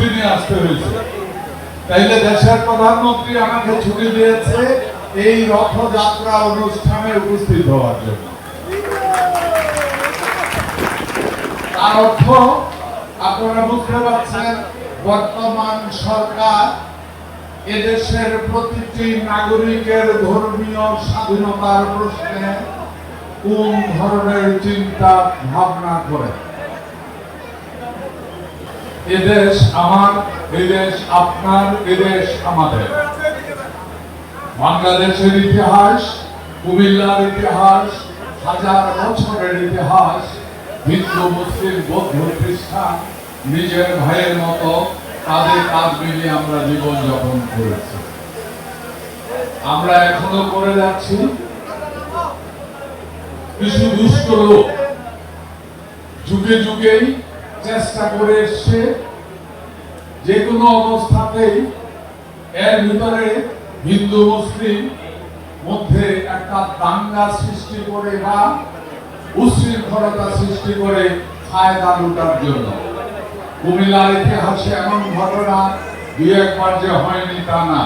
ছুটি নিয়ে আসতে হয়েছে। তাইলে দেশের প্রধানমন্ত্রী আমাকে ছুটি দিয়েছে এই রথযাত্রা অনুষ্ঠানে উপস্থিত হওয়ার জন্য। তার অর্থ আপনারা বুঝতে পারছেন, বর্তমান সরকার এদেশের প্রতিটি নাগরিকের ধর্মীয় স্বাধীনতার প্রশ্নে কোন ধরনের চিন্তা ভাবনা করে। এদেশ আমার, এদেশ আপনার, এদেশ আমাদের। বাংলাদেশের ইতিহাস, কুমিল্লার ইতিহাস, হাজার বছরের ইতিহাস। হিন্দু, মুসলিম, বৌদ্ধ, খ্রিস্টান নিজের ভাইয়ের মতো তাদের কাজ মিলিয়ে আমরা জীবন যাপন করেছি, আমরা এখনো করে যাচ্ছি। কিছু দুষ্ট লোক যুগে যুগেই চেষ্টা করে এসছে যে কোনো অবস্থাতেই এর ভিতরে হিন্দু মুসলিম মধ্যে একটা দাঙ্গা সৃষ্টি করে বা উশৃঙ্খলতা সৃষ্টি করে ফায়দা লুটার জন্য। কুমিল্লার ইতিহাসে এমন ঘটনা দুই একবার যে হয়নি তা না,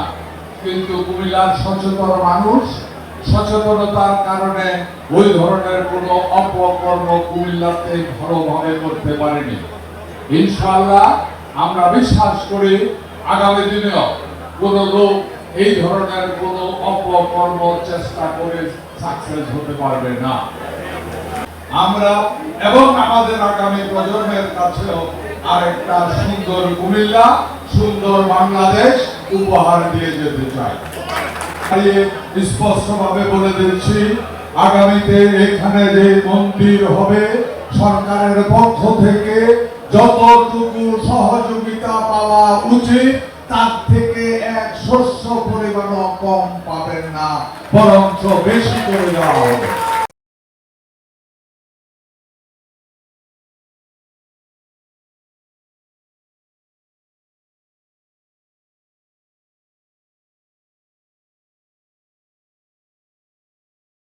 কিন্তু কুমিল্লার সচেতন মানুষ সচেতনতার কারণে ওই ধরনের কোনো অপকর্ম কুমিল্লাতে ভালোভাবে করতে পারেনি। ইনশাআল্লাহ আমরা বিশ্বাস করি আগামী দিনেও কোনো লোক এই ধরনের কোনো অপকর্ম চেষ্টা করে সাকসেস হতে পারবে না। আমরা এবং আমাদের আগামী প্রজন্মের কাছেও আরেকটা সুন্দর কুমিল্লা, সুন্দর বাংলাদেশ উপহার দিয়ে যেতে চাই। স্পষ্টভাবে বলে দিচ্ছি, আগামীতে এখানে যে মন্দির হবে সরকারের পক্ষ থেকে যতটুকু সহযোগিতা পাওয়া উচিত তার থেকে এক শস্য পরিমাণও কম পাবেন না, বরঞ্চ বেশি করে দেওয়া হবে।